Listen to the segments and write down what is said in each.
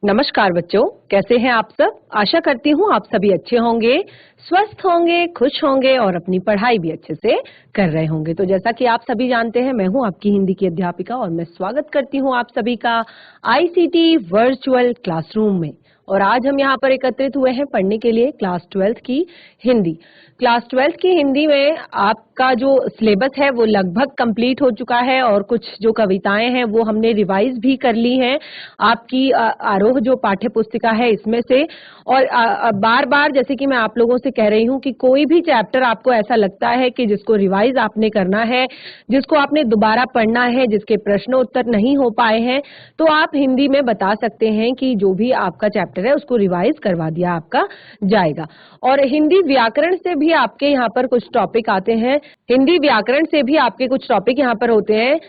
नमस्कार बच्चों, कैसे हैं आप सब। आशा करती हूँ आप सभी अच्छे होंगे, स्वस्थ होंगे, खुश होंगे और अपनी पढ़ाई भी अच्छे से कर रहे होंगे। तो जैसा कि आप सभी जानते हैं, मैं हूँ आपकी हिंदी की अध्यापिका और मैं स्वागत करती हूँ आप सभी का आईसीटी वर्चुअल क्लासरूम में। और आज हम यहाँ पर एकत्रित हुए हैं पढ़ने के लिए क्लास 12th की हिंदी। क्लास 12th की हिंदी में आपका जो सिलेबस है वो लगभग कंप्लीट हो चुका है और कुछ जो कविताएं हैं वो हमने रिवाइज भी कर ली हैं आपकी आरोह जो पाठ्य पुस्तिका है इसमें से। और बार बार जैसे कि मैं आप लोगों से कह रही हूँ कि कोई भी चैप्टर आपको ऐसा लगता है कि जिसको रिवाइज आपने करना है, जिसको आपने दोबारा पढ़ना है, जिसके प्रश्न उत्तर नहीं हो पाए हैं, तो आप हिंदी में बता सकते हैं कि जो भी आपका चैप्टर है उसको रिवाइज करवा दिया आपका जाएगा। और हिंदी व्याकरण से भी आपके यहाँ पर कुछ टॉपिक आते हैं। हिंदी व्याकरण से भी आपके कुछ टॉपिक यहाँ पर होते हैं,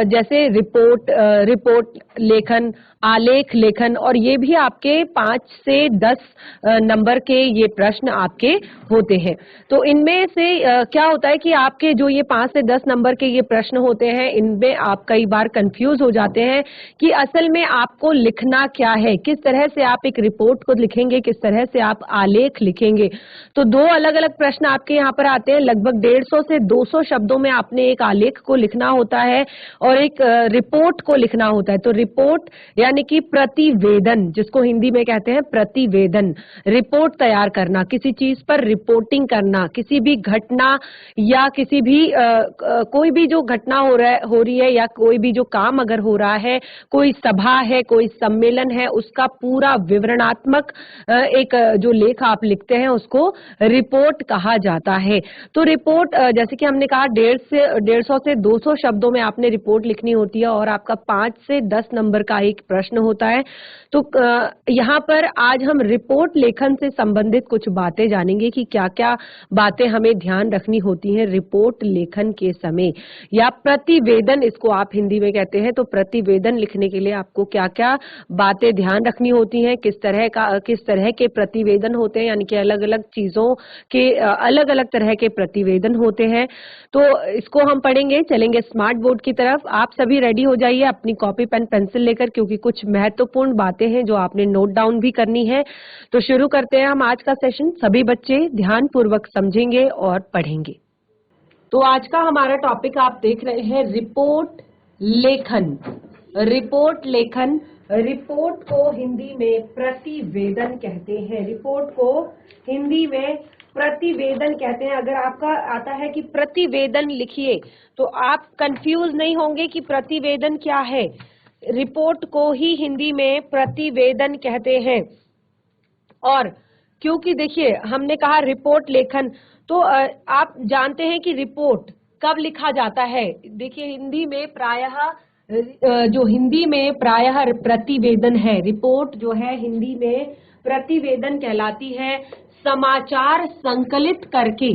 जैसे रिपोर्ट लेखन, आलेख लेखन, और ये भी आपके 5 से 10 नंबर के ये प्रश्न आपके होते हैं। तो इनमें से क्या होता है कि आपके जो ये 5 से 10 नंबर के ये प्रश्न होते हैं, इनमें आप कई बार कंफ्यूज हो जाते हैं कि असल में आपको लिखना क्या है, किस तरह से आप एक रिपोर्ट को लिखेंगे, किस तरह से आप आलेख लिखेंगे। तो दो अलग अलग प्रश्न आपके यहाँ पर आते हैं। लगभग 150 से 200 शब्दों में आपने एक आलेख को लिखना होता है और एक रिपोर्ट को लिखना होता है। तो रिपोर्ट यानी कि प्रतिवेदन, जिसको हिंदी में कहते हैं प्रतिवेदन, रिपोर्ट तैयार करना, किसी चीज पर रिपोर्टिंग करना, किसी भी घटना या किसी भी कोई भी जो घटना हो रही है या कोई भी जो काम अगर हो रहा है, कोई सभा है, कोई सम्मेलन है, उसका पूरा विवरणात्मक एक जो लेख आप लिखते हैं उसको रिपोर्ट कहा जाता है। तो रिपोर्ट जैसे कि हमने कहा 150 से 200 शब्दों में आपने रिपोर्ट लिखनी होती है और आपका 5 से 10 नंबर का एक प्रश्न होता है। तो यहाँ पर आज हम रिपोर्ट लेखन से संबंधित कुछ बातें जानेंगे कि क्या क्या बातें हमें ध्यान रखनी होती हैं रिपोर्ट लेखन के समय, या प्रतिवेदन इसको आप हिंदी में कहते हैं। तो प्रतिवेदन लिखने के लिए आपको क्या क्या बातें ध्यान रखनी होती हैं, किस तरह के प्रतिवेदन होते हैं, यानी कि अलग अलग चीजों के अलग अलग तरह के प्रतिवेदन होते हैं। तो इसको हम पढ़ेंगे। चलेंगे स्मार्ट बोर्ड की तरफ। आप सभी रेडी हो जाइए अपनी कॉपी पेन पेंसिल लेकर, क्योंकि कुछ महत्वपूर्ण बातें हैं जो आपने नोट डाउन भी करनी है। तो शुरू करते हैं हम आज का सेशन। सभी बच्चे ध्यान पूर्वक समझेंगे और पढ़ेंगे। तो आज का हमारा टॉपिक आप देख रहे हैं रिपोर्ट लेखन। रिपोर्ट लेखन, रिपोर्ट को हिंदी में प्रतिवेदन कहते हैं। रिपोर्ट को हिंदी में प्रतिवेदन कहते हैं। अगर आपका आता है कि प्रतिवेदन लिखिए तो आप कंफ्यूज नहीं होंगे कि प्रतिवेदन क्या है। रिपोर्ट को ही हिंदी में प्रतिवेदन कहते हैं। और क्योंकि देखिए हमने कहा रिपोर्ट लेखन, तो आप जानते हैं कि रिपोर्ट कब लिखा जाता है। देखिए हिंदी में प्रायः प्रतिवेदन है। रिपोर्ट जो है हिंदी में प्रतिवेदन कहलाती है। समाचार संकलित करके,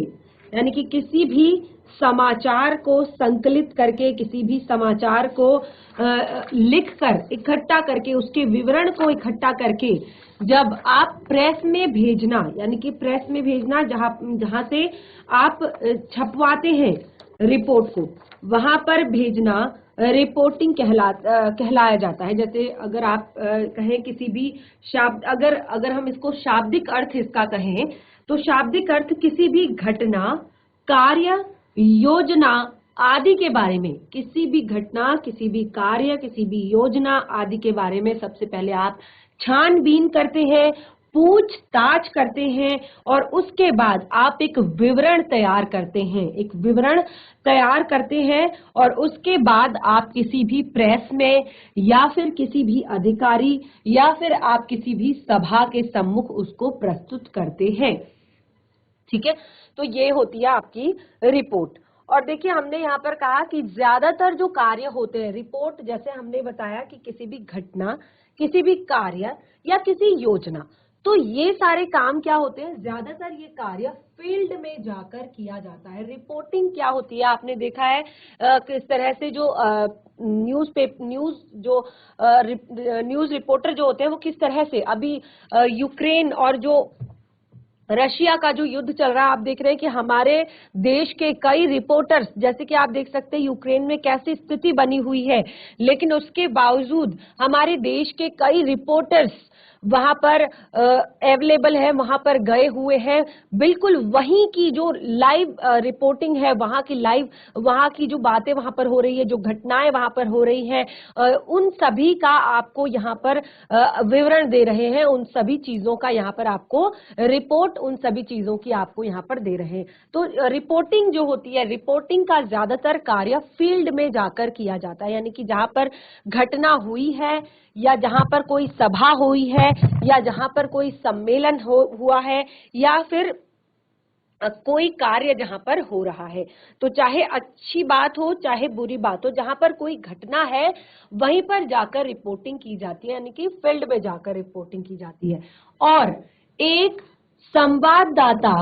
यानी कि किसी भी समाचार को संकलित करके, किसी भी समाचार को लिखकर इकट्ठा करके, उसके विवरण को इकट्ठा करके जब आप प्रेस में भेजना, यानी कि प्रेस में भेजना जहां से आप छपवाते हैं रिपोर्ट को, वहां पर भेजना रिपोर्टिंग कहलाया जाता है। जैसे अगर आप कहें किसी भी शब्द, अगर हम इसको शाब्दिक अर्थ इसका कहें तो शाब्दिक अर्थ किसी भी घटना, कार्य, योजना आदि के बारे में, किसी भी घटना, किसी भी कार्य, किसी भी योजना आदि के बारे में सबसे पहले आप छानबीन करते हैं, पूछताछ करते हैं और उसके बाद आप एक विवरण तैयार करते हैं। एक विवरण तैयार करते हैं और उसके बाद आप किसी भी प्रेस में या फिर किसी भी अधिकारी या फिर आप किसी भी सभा के सम्मुख उसको प्रस्तुत करते हैं। ठीक है, तो ये होती है आपकी रिपोर्ट। और देखिए हमने यहाँ पर कहा कि ज्यादातर जो कार्य होते हैं रिपोर्ट, जैसे हमने बताया कि किसी भी घटना, किसी भी कार्य या किसी योजना, तो ये सारे काम क्या होते हैं, ज्यादातर ये कार्य फील्ड में जाकर किया जाता है। रिपोर्टिंग क्या होती है, आपने देखा है किस तरह से जो न्यूज रिपोर्टर जो होते हैं वो किस तरह से अभी यूक्रेन और जो रशिया का जो युद्ध चल रहा है, आप देख रहे हैं कि हमारे देश के कई रिपोर्टर्स, जैसे कि आप देख सकते हैं यूक्रेन में कैसी स्थिति बनी हुई है, लेकिन उसके बावजूद हमारे देश के कई रिपोर्टर्स वहां पर अवेलेबल है, वहां पर गए हुए हैं, बिल्कुल वहीं की जो लाइव रिपोर्टिंग है, वहां की लाइव, वहां की जो बातें वहां पर हो रही है, जो घटनाएं वहां पर हो रही हैं, उन सभी का आपको यहाँ पर विवरण दे रहे हैं, उन सभी चीजों का यहाँ पर आपको रिपोर्ट, उन सभी चीजों की आपको यहाँ पर दे रहे हैं। तो रिपोर्टिंग जो होती है, रिपोर्टिंग का ज्यादातर कार्य फील्ड में जाकर किया जाता है, यानी कि जहां पर घटना हुई है, या जहां पर कोई सभा हुई है, या जहां पर कोई सम्मेलन हुआ है, या फिर कोई कार्य जहां पर हो रहा है, तो चाहे अच्छी बात हो चाहे बुरी बात हो, जहां पर कोई घटना है वहीं पर जाकर रिपोर्टिंग की जाती है, यानी कि फील्ड में जाकर रिपोर्टिंग की जाती है। और एक संवाददाता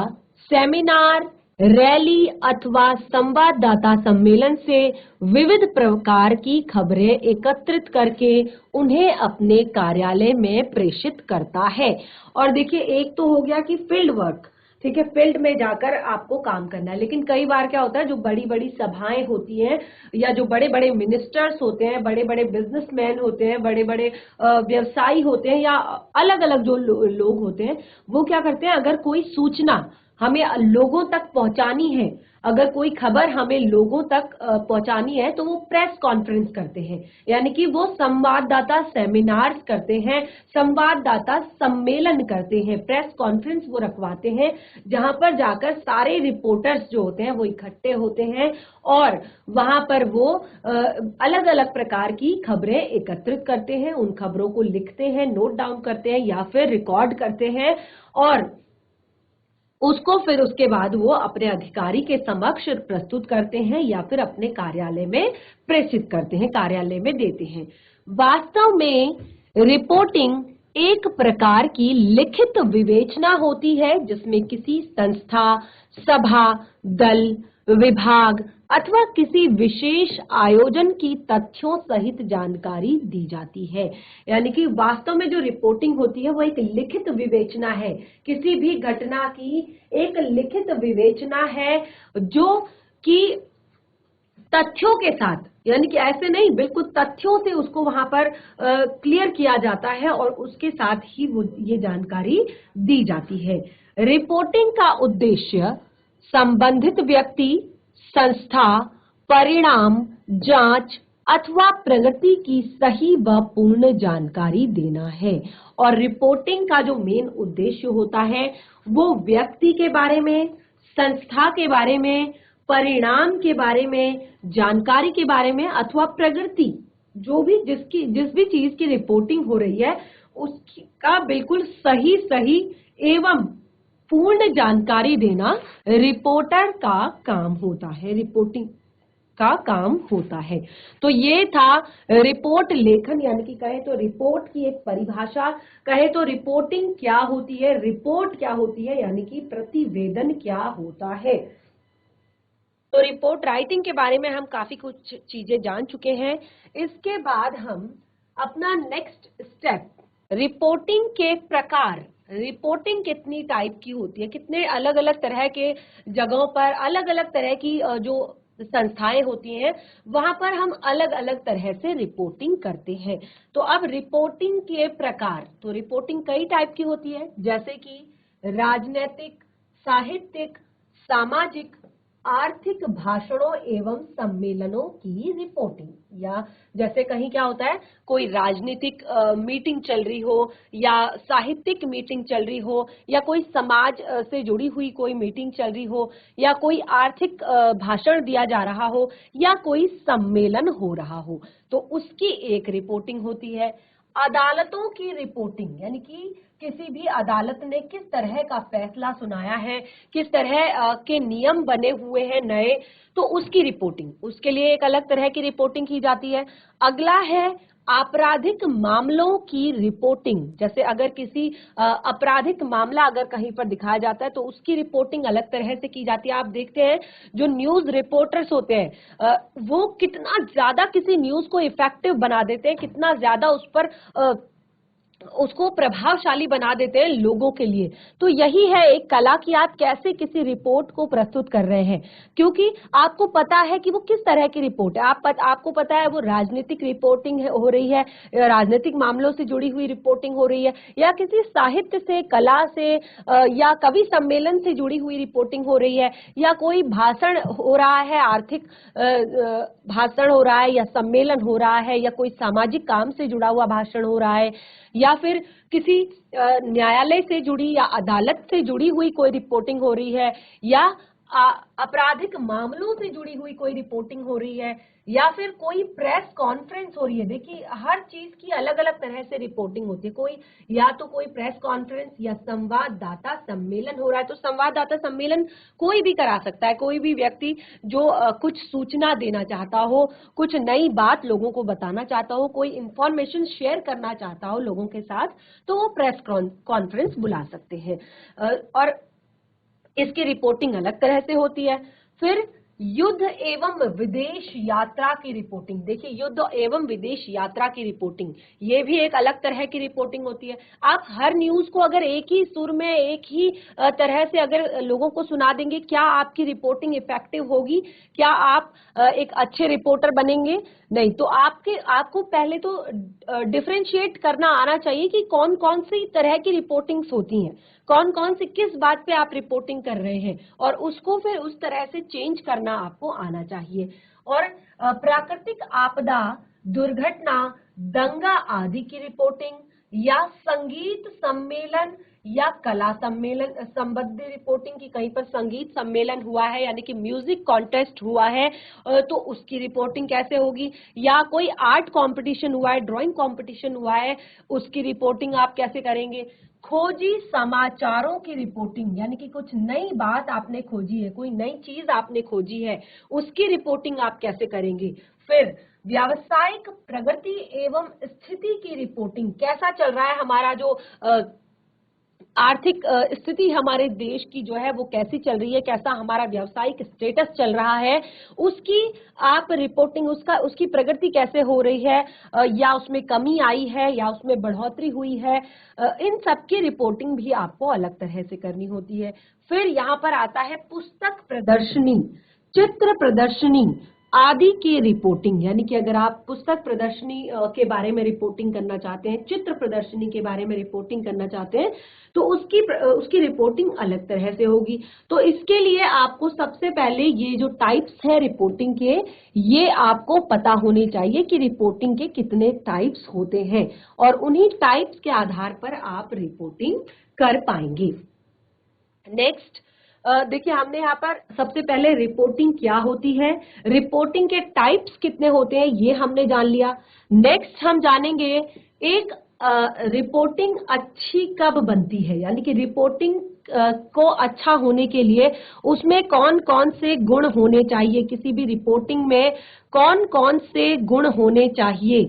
सेमिनार, रैली अथवा संवाददाता सम्मेलन से विविध प्रकार की खबरें एकत्रित करके उन्हें अपने कार्यालय में प्रेषित करता है। और देखिए, एक तो हो गया कि फील्ड वर्क, ठीक है, फील्ड में जाकर आपको काम करना है, लेकिन कई बार क्या होता है, जो बड़ी बड़ी सभाएं होती हैं, या जो बड़े बड़े मिनिस्टर्स होते हैं, बड़े बड़े बिजनेसमैन होते हैं, बड़े बड़े व्यवसायी होते हैं, या अलग अलग जो लोग होते हैं, वो क्या करते हैं, अगर कोई सूचना हमें लोगों तक पहुंचानी है, अगर कोई खबर हमें लोगों तक पहुंचानी है, तो वो प्रेस कॉन्फ्रेंस करते हैं, यानी कि वो संवाददाता सेमिनार्स करते हैं, संवाददाता सम्मेलन करते हैं, प्रेस कॉन्फ्रेंस वो रखवाते हैं, जहां पर जाकर सारे रिपोर्टर्स जो होते हैं वो इकट्ठे होते हैं, और वहां पर वो अलग अलग प्रकार की खबरें एकत्रित करते हैं, उन खबरों को लिखते हैं, नोट डाउन करते हैं, या फिर रिकॉर्ड करते हैं, और उसको फिर उसके बाद वो अपने अधिकारी के समक्ष प्रस्तुत करते हैं, या फिर अपने कार्यालय में प्रेषित करते हैं, कार्यालय में देते हैं। वास्तव में रिपोर्टिंग एक प्रकार की लिखित विवेचना होती है, जिसमें किसी संस्था, सभा, दल, विभाग अथवा किसी विशेष आयोजन की तथ्यों सहित जानकारी दी जाती है। यानी कि वास्तव में जो रिपोर्टिंग होती है वो एक लिखित विवेचना है, किसी भी घटना की एक लिखित विवेचना है, जो कि तथ्यों के साथ, यानी कि ऐसे नहीं, बिल्कुल तथ्यों से उसको वहां पर क्लियर किया जाता है, और उसके साथ ही वो ये जानकारी दी जाती है। रिपोर्टिंग का उद्देश्य संबंधित व्यक्ति, संस्था, परिणाम, जांच अथवा प्रगति की सही व पूर्ण जानकारी देना है। और रिपोर्टिंग का जो मेन उद्देश्य होता है वो व्यक्ति के बारे में, संस्था के बारे में, परिणाम के बारे में, जानकारी के बारे में, अथवा प्रगति, जो भी जिस भी चीज की रिपोर्टिंग हो रही है उसका बिल्कुल सही एवं पूर्ण जानकारी देना रिपोर्टर का काम होता है, रिपोर्टिंग का काम होता है। तो ये था रिपोर्ट लेखन, यानी कि कहे तो रिपोर्ट की एक परिभाषा, कहे तो रिपोर्टिंग क्या होती है, रिपोर्ट क्या होती है, यानी कि प्रतिवेदन क्या होता है। तो रिपोर्ट राइटिंग के बारे में हम काफी कुछ चीजें जान चुके हैं। इसके बाद हम अपना नेक्स्ट स्टेप, रिपोर्टिंग के प्रकार, रिपोर्टिंग कितनी टाइप की होती है, कितने अलग अलग तरह के जगहों पर अलग अलग तरह की जो संस्थाएं होती हैं वहां पर हम अलग अलग तरह से रिपोर्टिंग करते हैं। तो अब रिपोर्टिंग के प्रकार, तो रिपोर्टिंग कई टाइप की होती है, जैसे कि राजनैतिक, साहित्यिक, सामाजिक, आर्थिक भाषणों एवं सम्मेलनों की रिपोर्टिंग, या जैसे कहीं क्या होता है, कोई राजनीतिक मीटिंग चल रही हो, या साहित्यिक मीटिंग चल रही हो, या कोई समाज से जुड़ी हुई कोई मीटिंग चल रही हो, या कोई आर्थिक भाषण दिया जा रहा हो, या कोई सम्मेलन हो रहा हो, तो उसकी एक रिपोर्टिंग होती है। अदालतों की रिपोर्टिंग, यानी कि किसी भी अदालत ने किस तरह का फैसला सुनाया है, किस तरह के नियम बने हुए हैं नए, तो उसकी रिपोर्टिंग, उसके लिए एक अलग तरह की रिपोर्टिंग की जाती है। अगला है आपराधिक मामलों की रिपोर्टिंग, जैसे अगर किसी आपराधिक मामला अगर कहीं पर दिखाया जाता है तो उसकी रिपोर्टिंग अलग तरह से की जाती है। आप देखते हैं जो न्यूज रिपोर्टर्स होते हैं वो कितना ज्यादा किसी न्यूज को इफेक्टिव बना देते हैं, कितना ज्यादा उस पर उसको प्रभावशाली बना देते हैं लोगों के लिए। तो यही है एक कला कि आप कैसे किसी रिपोर्ट को प्रस्तुत कर रहे हैं, क्योंकि आपको पता है कि वो किस तरह की रिपोर्ट है। आपको पता है वो राजनीतिक रिपोर्टिंग हो रही है, राजनीतिक मामलों से जुड़ी हुई रिपोर्टिंग हो रही है, या किसी साहित्य से, कला से, या कवि सम्मेलन से जुड़ी हुई रिपोर्टिंग हो रही है, या कोई भाषण हो रहा है, आर्थिक भाषण हो रहा है, या सम्मेलन हो रहा है, या कोई सामाजिक काम से जुड़ा हुआ भाषण हो रहा है, या फिर किसी न्यायालय से जुड़ी या अदालत से जुड़ी हुई कोई रिपोर्टिंग हो रही है, या आपराधिक मामलों से जुड़ी हुई कोई रिपोर्टिंग हो रही है, या फिर कोई प्रेस कॉन्फ्रेंस हो रही है। देखिए हर चीज की अलग अलग तरह से रिपोर्टिंग होती है। कोई या तो कोई प्रेस कॉन्फ्रेंस या संवाददाता सम्मेलन हो रहा है, तो संवाददाता सम्मेलन कोई भी करा सकता है, कोई भी व्यक्ति जो कुछ सूचना देना चाहता हो, कुछ नई बात लोगों को बताना चाहता हो, कोई इंफॉर्मेशन शेयर करना चाहता हो लोगों के साथ, तो वो प्रेस कॉन्फ्रेंस बुला सकते हैं। और इसकी रिपोर्टिंग अलग तरह से होती है। फिर युद्ध एवं विदेश यात्रा की रिपोर्टिंग। देखिए युद्ध एवं विदेश यात्रा की रिपोर्टिंग, ये भी एक अलग तरह की रिपोर्टिंग होती है। आप हर न्यूज को अगर एक ही सुर में, एक ही तरह से अगर लोगों को सुना देंगे, क्या आपकी रिपोर्टिंग इफेक्टिव होगी? क्या आप एक अच्छे रिपोर्टर बनेंगे? नहीं। तो आपको पहले तो डिफरेंशिएट करना आना चाहिए कि कौन कौन सी तरह की रिपोर्टिंग्स होती हैं, कौन कौन सी किस बात पे आप रिपोर्टिंग कर रहे हैं, और उसको फिर उस तरह से चेंज करना आपको आना चाहिए। और प्राकृतिक आपदा, दुर्घटना, दंगा आदि की रिपोर्टिंग, या संगीत सम्मेलन या कला सम्मेलन संबंधी रिपोर्टिंग की कहीं पर संगीत सम्मेलन हुआ है यानी कि म्यूजिक कॉन्टेस्ट हुआ है, तो उसकी रिपोर्टिंग कैसे होगी, या कोई आर्ट कंपटीशन हुआ है, ड्राइंग कंपटीशन हुआ है, उसकी रिपोर्टिंग आप कैसे करेंगे। खोजी समाचारों की रिपोर्टिंग, यानी कि कुछ नई बात आपने खोजी है, कोई नई चीज आपने खोजी है, उसकी रिपोर्टिंग आप कैसे करेंगे। फिर व्यावसायिक प्रगति एवं स्थिति की रिपोर्टिंग, कैसा चल रहा है हमारा जो आर्थिक स्थिति हमारे देश की जो है वो कैसी चल रही है, कैसा हमारा व्यावसायिक स्टेटस चल रहा है, उसकी आप रिपोर्टिंग, उसकी प्रगति कैसे हो रही है, या उसमें कमी आई है या उसमें बढ़ोतरी हुई है, इन सब की रिपोर्टिंग भी आपको अलग तरह से करनी होती है। फिर यहाँ पर आता है पुस्तक प्रदर्शनी, चित्र प्रदर्शनी आदि की रिपोर्टिंग, यानी कि अगर आप पुस्तक प्रदर्शनी के बारे में रिपोर्टिंग करना चाहते हैं, चित्र प्रदर्शनी के बारे में रिपोर्टिंग करना चाहते हैं, तो उसकी रिपोर्टिंग अलग तरह से होगी। तो इसके लिए आपको सबसे पहले ये जो टाइप्स है रिपोर्टिंग के, ये आपको पता होने चाहिए कि रिपोर्टिंग के कितने टाइप्स होते हैं, और उन्हीं टाइप्स के आधार पर आप रिपोर्टिंग कर पाएंगे। नेक्स्ट देखिए हमने यहाँ पर सबसे पहले रिपोर्टिंग क्या होती है, रिपोर्टिंग के टाइप्स कितने होते हैं, ये हमने जान लिया। नेक्स्ट हम जानेंगे एक रिपोर्टिंग अच्छी कब बनती है, यानी कि रिपोर्टिंग को अच्छा होने के लिए उसमें कौन कौन से गुण होने चाहिए, किसी भी रिपोर्टिंग में कौन कौन से गुण होने चाहिए,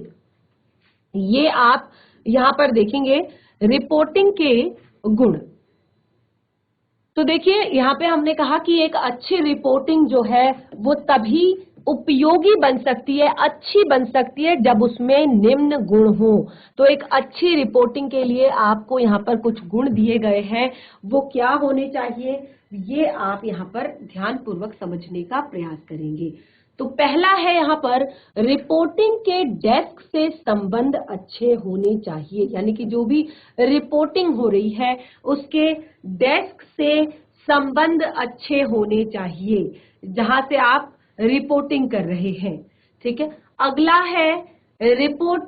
ये आप यहाँ पर देखेंगे रिपोर्टिंग के गुण। तो देखिए यहाँ पे हमने कहा कि एक अच्छी रिपोर्टिंग जो है वो तभी उपयोगी बन सकती है, अच्छी बन सकती है, जब उसमें निम्न गुण हो। तो एक अच्छी रिपोर्टिंग के लिए आपको यहाँ पर कुछ गुण दिए गए हैं, वो क्या होने चाहिए, ये आप यहाँ पर ध्यानपूर्वक समझने का प्रयास करेंगे। तो पहला है यहाँ पर रिपोर्टिंग के डेस्क से संबंध अच्छे होने चाहिए, यानी कि जो भी रिपोर्टिंग हो रही है उसके डेस्क से संबंध अच्छे होने चाहिए, जहां से आप रिपोर्टिंग कर रहे हैं। ठीक है। अगला है रिपोर्ट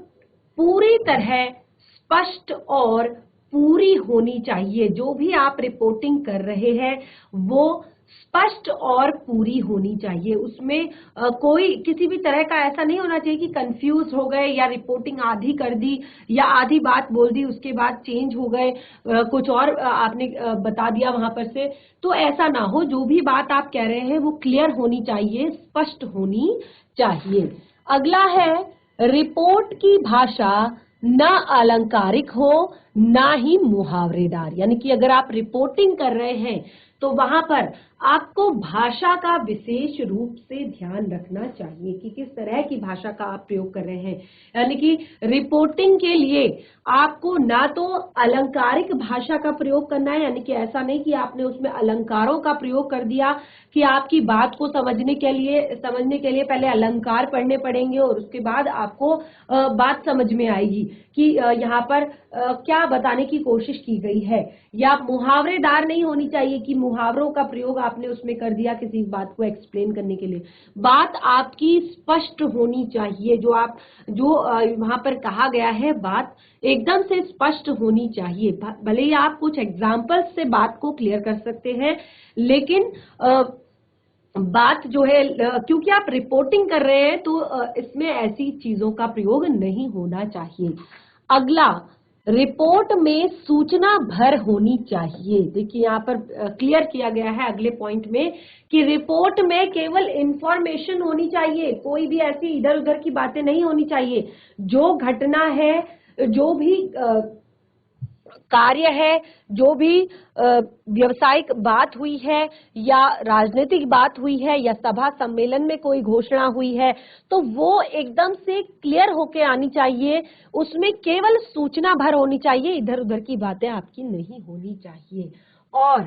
पूरी तरह स्पष्ट और पूरी होनी चाहिए, जो भी आप रिपोर्टिंग कर रहे हैं वो स्पष्ट और पूरी होनी चाहिए। उसमें कोई किसी भी तरह का ऐसा नहीं होना चाहिए कि कंफ्यूज हो गए, या रिपोर्टिंग आधी कर दी या आधी बात बोल दी उसके बाद चेंज हो गए, कुछ और आपने बता दिया वहां पर से। तो ऐसा ना हो, जो भी बात आप कह रहे हैं वो क्लियर होनी चाहिए, स्पष्ट होनी चाहिए। अगला है रिपोर्ट की भाषा ना अलंकारिक हो ना ही मुहावरेदार, यानी कि अगर आप रिपोर्टिंग कर रहे हैं तो वहां पर आपको भाषा का विशेष रूप से ध्यान रखना चाहिए कि किस तरह की भाषा का आप प्रयोग कर रहे हैं। यानी कि रिपोर्टिंग के लिए आपको ना तो अलंकारिक भाषा का प्रयोग करना है, यानी कि ऐसा नहीं कि आपने उसमें अलंकारों का प्रयोग कर दिया कि आपकी बात को समझने के लिए पहले अलंकार पढ़ने पड़ेंगे और उसके बाद आपको बात समझ में आएगी कि यहाँ पर क्या बताने की कोशिश की गई है। या मुहावरेदार नहीं होनी चाहिए कि मुहावरों का प्रयोग आपने उसमें कर दिया किसी बात को एक्सप्लेन करने के लिए। बात आपकी स्पष्ट होनी चाहिए, जो वहां पर कहा गया है बात एकदम से स्पष्ट होनी चाहिए। भले ही आप कुछ एग्जाम्पल्स से बात को क्लियर कर सकते हैं, लेकिन बात जो है क्योंकि आप रिपोर्टिंग कर रहे हैं तो इसमें ऐसी चीजों का प्रयोग नहीं होना चाहिए। अगला, रिपोर्ट में सूचना भर होनी चाहिए। देखिए यहाँ पर क्लियर किया गया है अगले पॉइंट में कि रिपोर्ट में केवल इंफॉर्मेशन होनी चाहिए, कोई भी ऐसी इधर उधर की बातें नहीं होनी चाहिए। जो घटना है, जो भी कार्य है, जो भी व्यवसायिक बात हुई है या राजनीतिक बात हुई है या सभा सम्मेलन में कोई घोषणा हुई है, तो वो एकदम से क्लियर होके आनी चाहिए। उसमें केवल सूचना भर होनी चाहिए, इधर उधर की बातें आपकी नहीं होनी चाहिए। और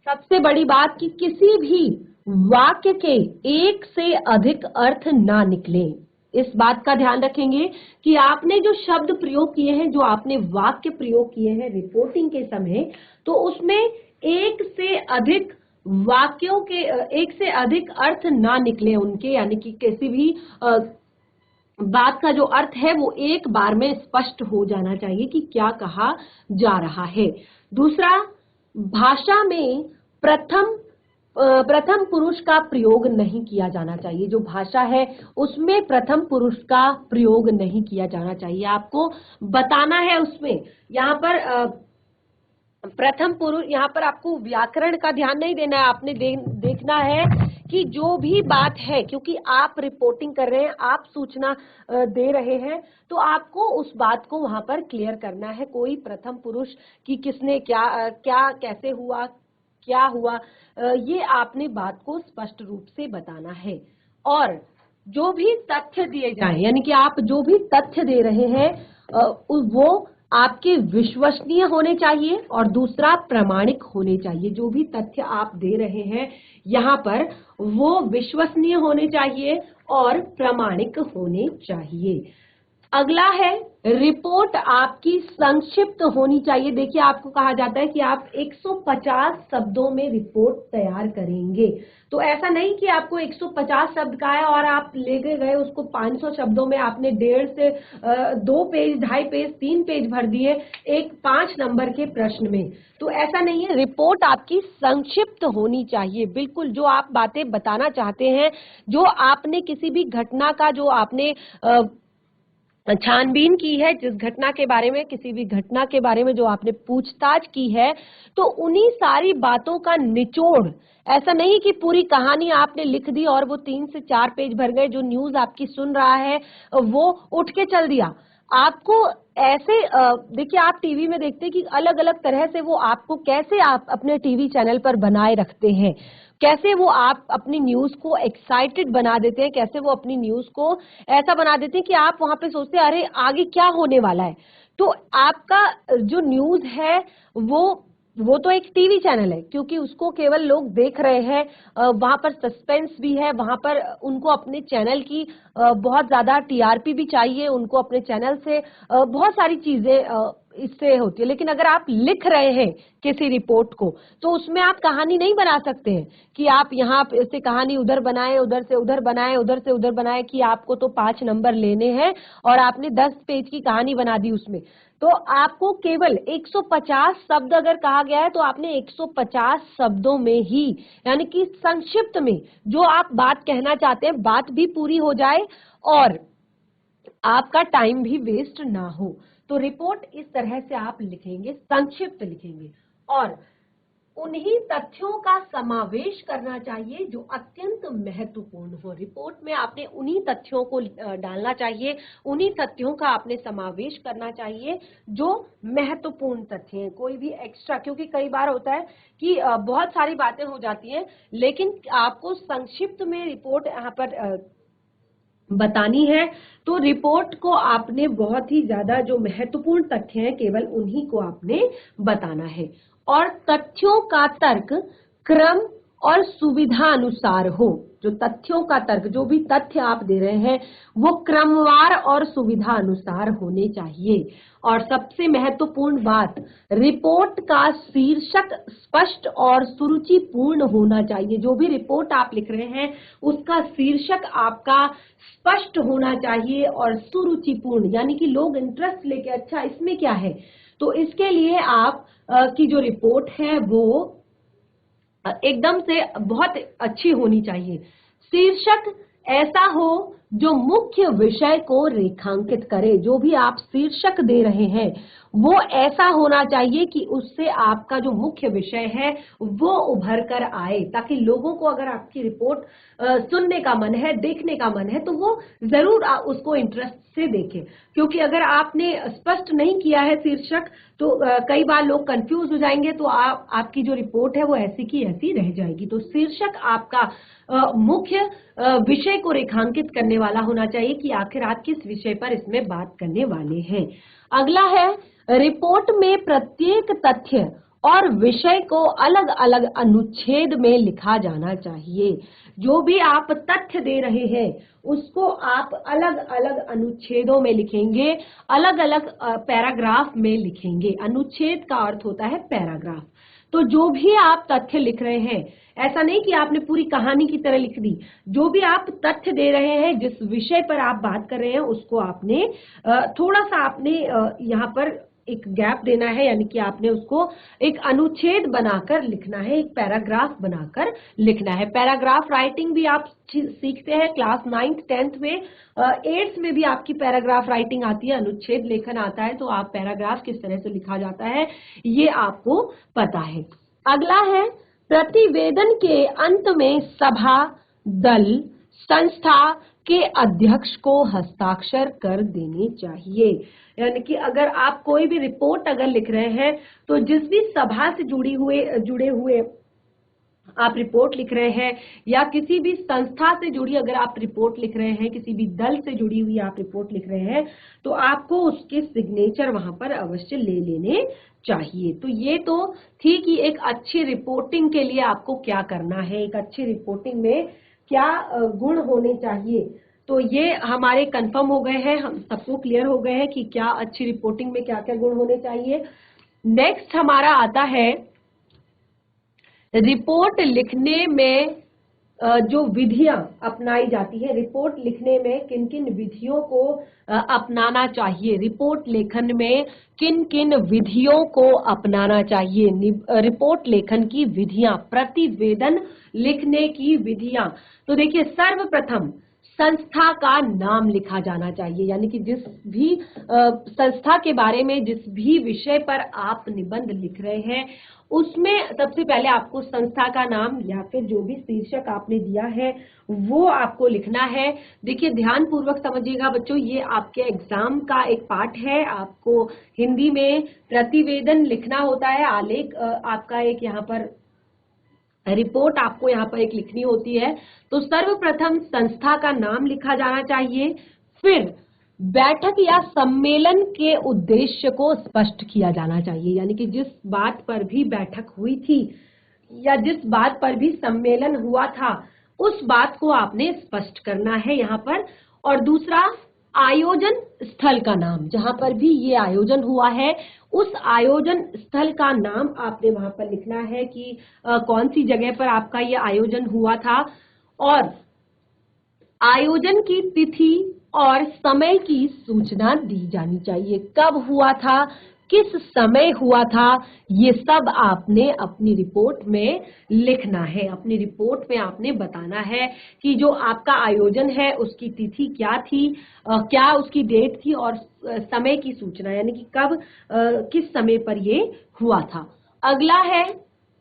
सबसे बड़ी बात कि किसी भी वाक्य के एक से अधिक अर्थ ना निकले। इस बात का ध्यान रखेंगे कि आपने जो शब्द प्रयोग किए हैं, जो आपने वाक्य प्रयोग किए हैं रिपोर्टिंग के समय, तो उसमें एक से अधिक वाक्यों के एक से अधिक अर्थ ना निकले उनके, यानी कि किसी भी बात का जो अर्थ है वो एक बार में स्पष्ट हो जाना चाहिए कि क्या कहा जा रहा है। दूसरा, भाषा में प्रथम पुरुष का प्रयोग नहीं किया जाना चाहिए। जो भाषा है उसमें प्रथम पुरुष का प्रयोग नहीं किया जाना चाहिए। आपको बताना है उसमें, यहाँ पर प्रथम पुरुष, यहाँ पर आपको व्याकरण का ध्यान नहीं देना है, आपने देखना है कि जो भी बात है, क्योंकि आप रिपोर्टिंग कर रहे हैं, आप सूचना दे रहे हैं, तो आपको उस बात को वहां पर क्लियर करना है। कोई प्रथम पुरुष की किसने क्या कैसे हुआ, क्या हुआ, ये आपने बात को स्पष्ट रूप से बताना है। और जो भी तथ्य दिए जाएं, यानी कि आप जो भी तथ्य दे रहे हैं वो आपके विश्वसनीय होने चाहिए और दूसरा प्रामाणिक होने चाहिए। जो भी तथ्य आप दे रहे हैं यहाँ पर वो विश्वसनीय होने चाहिए और प्रामाणिक होने चाहिए। अगला है, रिपोर्ट आपकी संक्षिप्त होनी चाहिए। देखिए आपको कहा जाता है कि आप 150 शब्दों में रिपोर्ट तैयार करेंगे, तो ऐसा नहीं कि आपको 150 शब्द का है और आप लेके गए उसको 500 शब्दों में, आपने 1.5 से 2 पेज, 2.5 पेज, 3 पेज भर दिए एक 5 नंबर के प्रश्न में। तो ऐसा नहीं है, रिपोर्ट आपकी संक्षिप्त होनी चाहिए। बिल्कुल जो आप बातें बताना चाहते हैं, जो आपने किसी भी घटना का जो आपने छानबीन की है, जिस घटना के बारे में, किसी भी घटना के बारे में जो आपने पूछताछ की है, तो उन्हीं सारी बातों का निचोड़, ऐसा नहीं कि पूरी कहानी आपने लिख दी और वो 3 से 4 पेज भर गए, जो न्यूज आपकी सुन रहा है वो उठ के चल दिया। आपको ऐसे देखिए, आप टीवी में देखते हैं कि अलग अलग तरह से वो आपको कैसे आप अपने टीवी चैनल पर बनाए रखते हैं, कैसे वो आप अपनी न्यूज को एक्साइटेड बना देते हैं, कैसे वो अपनी न्यूज को ऐसा बना देते हैं कि आप वहां पे सोचते हैं अरे आगे क्या होने वाला है। तो आपका जो न्यूज है वो तो एक टीवी चैनल है, क्योंकि उसको केवल लोग देख रहे हैं, वहां पर सस्पेंस भी है, वहां पर उनको अपने चैनल की बहुत ज्यादा टीआरपी भी चाहिए, उनको अपने चैनल से बहुत सारी चीजें इससे होती है। लेकिन अगर आप लिख रहे हैं किसी रिपोर्ट को, तो उसमें आप कहानी नहीं बना सकते हैं कि आप यहाँ से कहानी उधर बनाएं, उधर से उधर बनाएं, उधर से उधर बनाएं कि आपको तो 5 नंबर लेने हैं और आपने 10 पेज की कहानी बना दी उसमें। तो आपको केवल 150 शब्द अगर कहा गया है तो आपने 150 शब्दों में ही, यानी कि संक्षिप्त में जो आप बात कहना चाहते हैं, बात भी पूरी हो जाए और आपका टाइम भी वेस्ट ना हो। तो रिपोर्ट इस तरह से आप लिखेंगे, संक्षिप्त लिखेंगे। और उन्हीं तथ्यों का समावेश करना चाहिए जो अत्यंत महत्वपूर्ण हो। रिपोर्ट में आपने उन्हीं तथ्यों को डालना चाहिए, उन्हीं तथ्यों का आपने समावेश करना चाहिए जो महत्वपूर्ण तथ्य हैं। कोई भी एक्स्ट्रा, क्योंकि कई बार होता है कि बहुत सारी बातें हो जाती हैं, लेकिन आपको संक्षिप्त में रिपोर्ट यहाँ पर बतानी है, तो रिपोर्ट को आपने बहुत ही ज्यादा जो महत्वपूर्ण तथ्य हैं केवल उन्हीं को आपने बताना है। और तथ्यों का तर्क क्रम और सुविधा अनुसार हो। जो तथ्यों का तर्क, जो भी तथ्य आप दे रहे हैं वो क्रमवार और सुविधा अनुसार होने चाहिए। और सबसे महत्वपूर्ण बात, रिपोर्ट का शीर्षक स्पष्ट और सुरुचिपूर्ण होना चाहिए। जो भी रिपोर्ट आप लिख रहे हैं उसका शीर्षक आपका स्पष्ट होना चाहिए और सुरुचिपूर्ण, यानी कि लोग इंटरेस्ट लेके अच्छा इसमें क्या है, तो इसके लिए आप की जो रिपोर्ट है वो एकदम से बहुत अच्छी होनी चाहिए। शीर्षक ऐसा हो जो मुख्य विषय को रेखांकित करे। जो भी आप शीर्षक दे रहे हैं वो ऐसा होना चाहिए कि उससे आपका जो मुख्य विषय है वो उभर कर आए, ताकि लोगों को अगर आपकी रिपोर्ट सुनने का मन है, देखने का मन है, तो वो जरूर उसको इंटरेस्ट से देखें। क्योंकि अगर आपने स्पष्ट नहीं किया है शीर्षक तो कई बार लोग कंफ्यूज हो जाएंगे, तो आपकी जो रिपोर्ट है वो ऐसी की ऐसी रह जाएगी। तो शीर्षक आपका मुख्य विषय को रेखांकित करने वाला होना चाहिए कि आखिर आप किस विषय पर इसमें बात करने वाले हैं। अगला है, रिपोर्ट में प्रत्येक तथ्य और विषय को अलग अलग अनुच्छेद में लिखा जाना चाहिए। जो भी आप तथ्य दे रहे हैं उसको आप अलग अलग अनुच्छेदों में लिखेंगे, अलग अलग पैराग्राफ में लिखेंगे। अनुच्छेद का अर्थ होता है पैराग्राफ। तो जो भी आप तथ्य लिख रहे हैं, ऐसा नहीं कि आपने पूरी कहानी की तरह लिख दी। जो भी आप तथ्य दे रहे हैं, जिस विषय पर आप बात कर रहे हैं, उसको आपने थोड़ा सा आपने यहाँ पर एक गैप देना है, यानी कि आपने उसको एक अनुच्छेद बनाकर लिखना है, एक पैराग्राफ बनाकर लिखना है। पैराग्राफ राइटिंग भी आप सीखते हैं क्लास 9th 10th में, 8th में भी आपकी पैराग्राफ राइटिंग आती है, अनुच्छेद लेखन आता है। तो आप पैराग्राफ किस तरह से लिखा जाता है ये आपको पता है। अगला है, प्रतिवेदन के अंत में सभा, दल, संस्था के अध्यक्ष को हस्ताक्षर कर देने चाहिए। यानी कि अगर आप कोई भी रिपोर्ट अगर लिख रहे हैं तो जिस भी सभा से जुड़े हुए आप रिपोर्ट लिख रहे हैं, या किसी भी संस्था से जुड़ी अगर आप रिपोर्ट लिख रहे हैं, किसी भी दल से जुड़ी हुई आप रिपोर्ट लिख रहे हैं, तो आपको उसके सिग्नेचर वहां पर अवश्य ले लेने चाहिए। तो ये तो थी कि एक अच्छी रिपोर्टिंग के लिए आपको क्या करना है, एक अच्छी रिपोर्टिंग में क्या गुण होने चाहिए। तो ये हमारे कंफर्म हो गए हैं, हम सबको क्लियर हो गए हैं कि क्या अच्छी रिपोर्टिंग में क्या क्या गुण होने चाहिए। नेक्स्ट हमारा आता है रिपोर्ट लिखने में जो विधियां अपनाई जाती है, रिपोर्ट लिखने में किन किन विधियों को अपनाना चाहिए, रिपोर्ट लेखन में किन किन विधियों को अपनाना चाहिए। रिपोर्ट लेखन की विधियां, प्रतिवेदन लिखने की विधियां। तो देखिए, सर्वप्रथम संस्था का नाम लिखा जाना चाहिए, यानी कि जिस भी संस्था के बारे में, जिस भी विषय पर आप निबंध लिख रहे हैं, उसमें सबसे पहले आपको संस्था का नाम या फिर जो भी शीर्षक आपने दिया है वो आपको लिखना है। देखिए, ध्यान पूर्वक समझिएगा बच्चों, ये आपके एग्जाम का एक पार्ट है। आपको हिंदी में प्रतिवेदन लिखना होता है, आलेख आपका एक यहाँ पर रिपोर्ट आपको यहाँ पर एक लिखनी होती है। तो सर्वप्रथम संस्था का नाम लिखा जाना चाहिए, फिर बैठक या सम्मेलन के उद्देश्य को स्पष्ट किया जाना चाहिए, यानी कि जिस बात पर भी बैठक हुई थी या जिस बात पर भी सम्मेलन हुआ था उस बात को आपने स्पष्ट करना है यहाँ पर। और दूसरा, आयोजन स्थल का नाम, जहां पर भी ये आयोजन हुआ है उस आयोजन स्थल का नाम आपने वहां पर लिखना है कि कौन सी जगह पर आपका ये आयोजन हुआ था, और आयोजन की तिथि और समय की सूचना दी जानी चाहिए। कब हुआ था, किस समय हुआ था, ये सब आपने अपनी रिपोर्ट में लिखना है। अपनी रिपोर्ट में आपने बताना है कि जो आपका आयोजन है उसकी तिथि क्या थी, क्या उसकी डेट थी, और समय की सूचना, यानी कि कब किस समय पर ये हुआ था। अगला है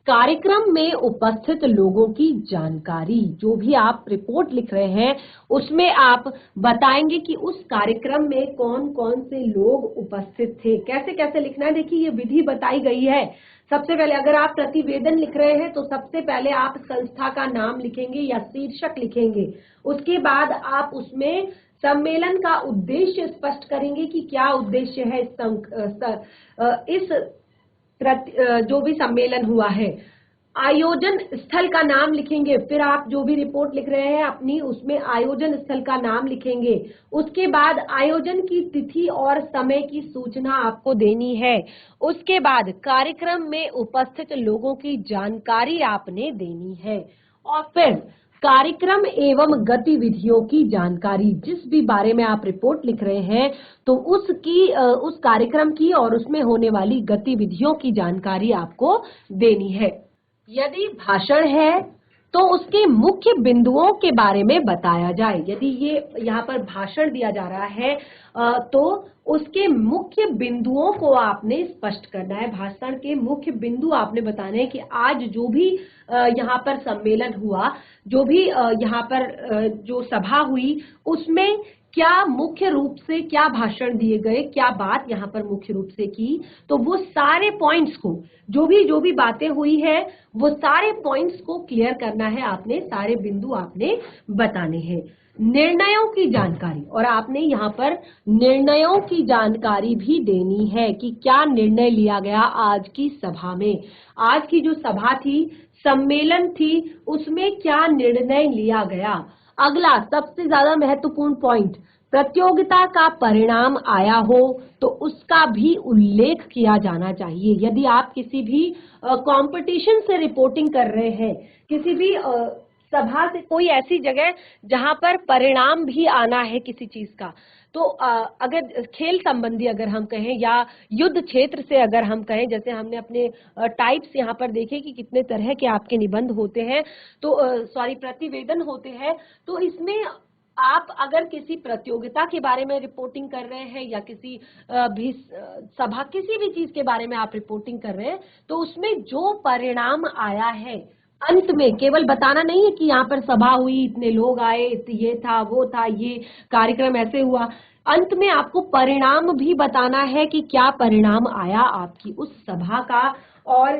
कार्यक्रम में उपस्थित लोगों की जानकारी। जो भी आप रिपोर्ट लिख रहे हैं उसमें आप बताएंगे कि उस कार्यक्रम में कौन कौन से लोग उपस्थित थे। कैसे कैसे लिखना है, देखिए ये विधि बताई गई है। सबसे पहले अगर आप प्रतिवेदन लिख रहे हैं तो सबसे पहले आप संस्था का नाम लिखेंगे या शीर्षक लिखेंगे। उसके बाद आप उसमें सम्मेलन का उद्देश्य स्पष्ट करेंगे कि क्या उद्देश्य है इस जो भी सम्मेलन हुआ है। आयोजन स्थल का नाम लिखेंगे, फिर आप जो भी रिपोर्ट लिख रहे हैं अपनी उसमें आयोजन स्थल का नाम लिखेंगे। उसके बाद आयोजन की तिथि और समय की सूचना आपको देनी है। उसके बाद कार्यक्रम में उपस्थित लोगों की जानकारी आपने देनी है। और फिर कार्यक्रम एवं गतिविधियों की जानकारी, जिस भी बारे में आप रिपोर्ट लिख रहे हैं तो उस कार्यक्रम की और उसमें होने वाली गतिविधियों की जानकारी आपको देनी है। यदि भाषण है तो उसके मुख्य बिंदुओं के बारे में बताया जाए। यदि ये यहाँ पर भाषण दिया जा रहा है तो उसके मुख्य बिंदुओं को आपने स्पष्ट करना है। भाषण के मुख्य बिंदु आपने बताने हैं कि आज जो भी यहाँ पर सम्मेलन हुआ, जो भी यहाँ पर जो सभा हुई उसमें क्या मुख्य रूप से क्या भाषण दिए गए, क्या बात यहाँ पर मुख्य रूप से की। तो वो सारे पॉइंट्स को, जो भी बातें हुई है वो सारे पॉइंट्स को क्लियर करना है आपने, सारे बिंदु आपने बताने हैं। निर्णयों की जानकारी, और आपने यहाँ पर निर्णयों की जानकारी भी देनी है कि क्या निर्णय लिया गया आज की सभा में। आज की जो सभा थी, सम्मेलन थी, उसमें क्या निर्णय लिया गया। अगला सबसे ज्यादा महत्वपूर्ण पॉइंट, प्रतियोगिता का परिणाम आया हो तो उसका भी उल्लेख किया जाना चाहिए। यदि आप किसी भी कंपटीशन से रिपोर्टिंग कर रहे हैं, किसी भी सभा से, कोई ऐसी जगह जहां पर परिणाम भी आना है किसी चीज का, तो अगर खेल संबंधी अगर हम कहें या युद्ध क्षेत्र से अगर हम कहें, जैसे हमने अपने टाइप्स यहाँ पर देखे कि कितने तरह के आपके निबंध होते हैं, तो प्रतिवेदन होते हैं। तो इसमें आप अगर किसी प्रतियोगिता के बारे में रिपोर्टिंग कर रहे हैं या किसी भी सभा, किसी भी चीज के बारे में आप रिपोर्टिंग कर रहे हैं, तो उसमें जो परिणाम आया है अंत में केवल बताना नहीं है कि यहाँ पर सभा हुई, इतने लोग आए, ये था, वो था, ये कार्यक्रम ऐसे हुआ। अंत में आपको परिणाम भी बताना है कि क्या परिणाम आया आपकी उस सभा का, और